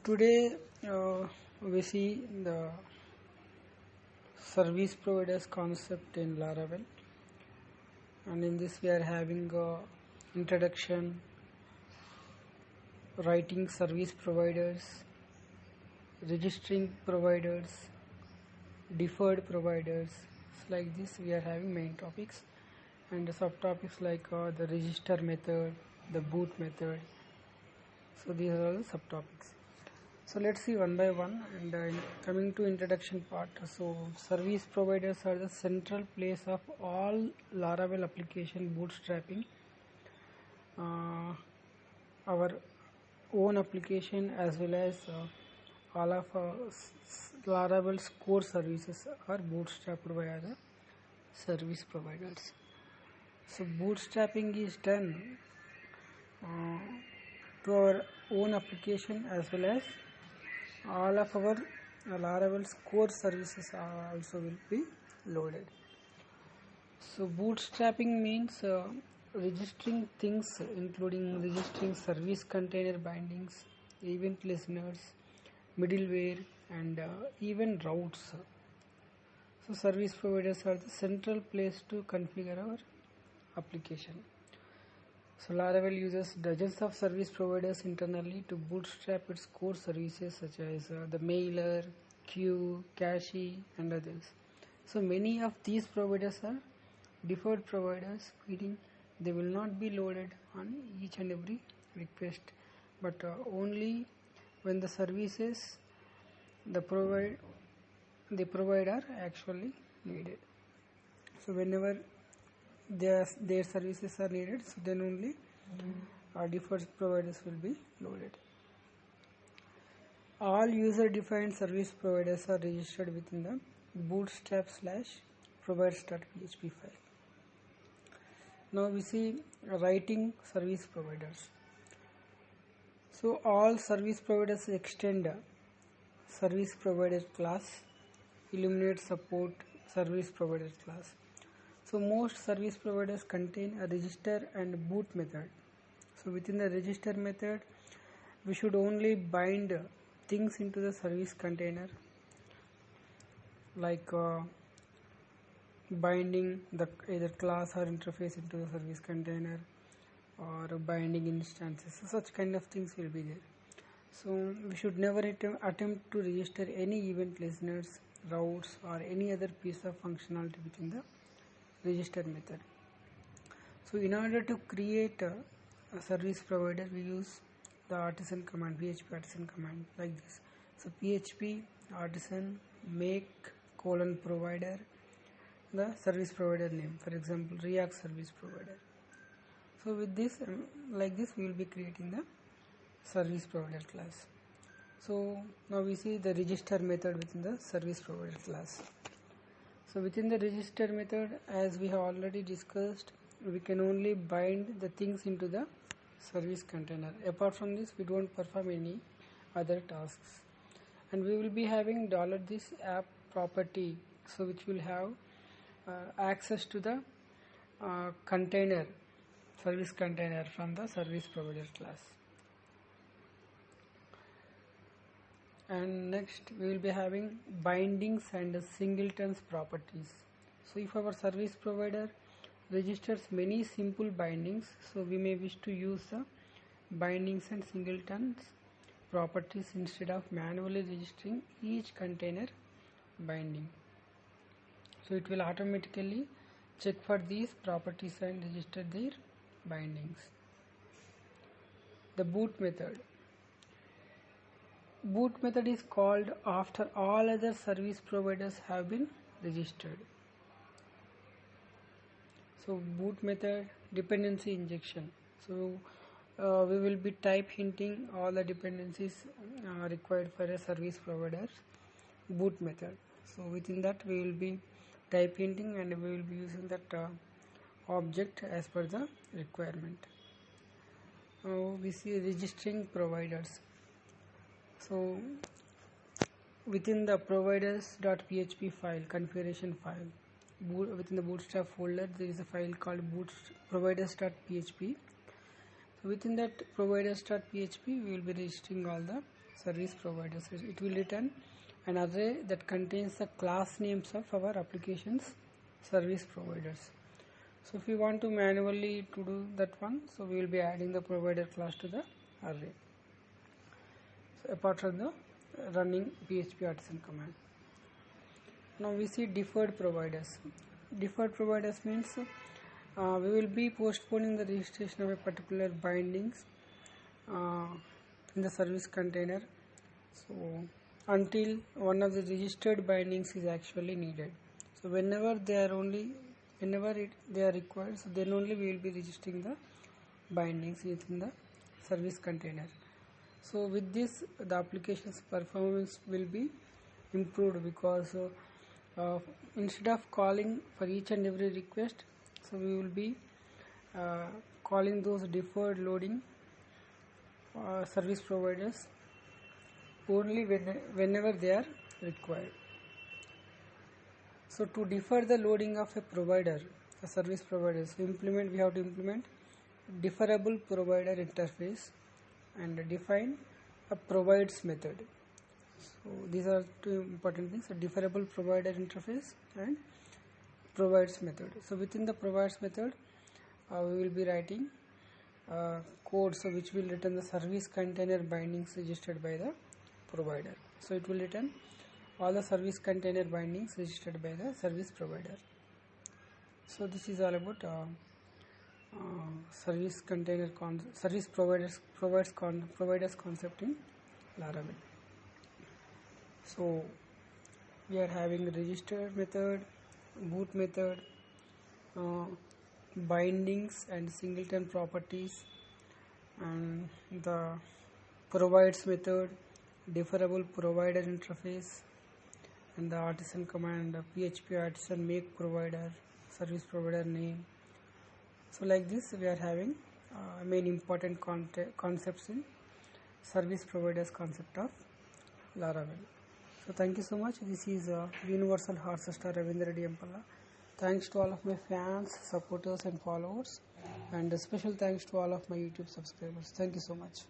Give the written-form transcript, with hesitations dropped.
Today we see the service providers concept in Laravel, and in this we are having introduction, writing service providers, registering providers, deferred providers. So like this we are having main topics and the subtopics like the register method, the boot method. So these are all the subtopics. So let's see one by one, and coming to introduction part. So service providers are the central place of all Laravel application bootstrapping our own application as well as all of Laravel's core services are bootstrapped via the service providers. So bootstrapping is done to our own application as well as all of our Laravel's core services also will be loaded. So bootstrapping means registering things, including registering service container bindings, event listeners, middleware, and even routes. So service providers are the central place to configure our application. So Laravel uses dozens of service providers internally to bootstrap its core services such as the mailer, queue, cache, and others. So many of these providers are deferred providers, meaning they will not be loaded on each and every request, but only when the services the provider actually needed. So whenever their services are needed, so then only default providers will be loaded. All user-defined service providers are registered within the bootstrap/providers.php file. Now we see writing service providers. So all service providers extend service provider class, eliminate support service provider class. So most service providers contain a register and boot method. So within the register method, we should only bind things into the service container, like binding the either class or interface into the service container, or binding instances. So such kind of things will be there. So we should never attempt to register any event listeners, routes, or any other piece of functionality within the register method. So in order to create a service provider, we use the artisan command, php artisan command, like this. So php artisan make :provider the service provider name, for example React service provider. So with this like this we will be creating the service provider class. So now we see the register method within the service provider class. So within the register method, as we have already discussed, we can only bind the things into the service container. Apart from this, we don't perform any other tasks. And we will be having $this app property, so which will have access to the container, service container from the service provider class. And next we will be having bindings and singletons properties. So if our service provider registers many simple bindings, so we may wish to use the bindings and singletons properties instead of manually registering each container binding. So it will automatically check for these properties and register their bindings. The boot method. Boot method is called after all other service providers have been registered. So boot method, dependency injection. So we will be type hinting all the dependencies required for a service provider's boot method. So within that we will be type hinting and we will be using that object as per the requirement. We see registering providers. So within the providers.php file, configuration file, within the bootstrap folder there is a file called providers.php. So within that providers.php we will be registering all the service providers. It will return an array that contains the class names of our applications service providers. So if we want to manually to do that one, so we will be adding the provider class to the array. So apart from the running PHP artisan command. Now we see deferred providers. Deferred providers means we will be postponing the registration of a particular bindings in the service container, so until one of the registered bindings is actually needed. So whenever they are required, so then only we will be registering the bindings within the service container. So with this, the application's performance will be improved, because instead of calling for each and every request, so we will be calling those deferred loading service providers only whenever they are required. So to defer the loading of a provider, a service provider, so we have to implement deferrable provider interface and define a provides method. So these are two important things: a deferrable provider interface and provides method. So within the provides method, we will be writing code, so which will return the service container bindings registered by the provider. So it will return all the service container bindings registered by the service provider. So this is all about service container service providers concept in Laravel. So we are having register method, boot method, bindings and singleton properties, and the provides method, deferrable provider interface, and the artisan command, PHP artisan make provider, service provider name. So like this, we are having main important concepts in service providers concept of Laravel. So thank you so much. This is Universal Horse Star Ravindar Reddy Yampalla. Thanks to all of my fans, supporters and followers, and a special thanks to all of my YouTube subscribers. Thank you so much.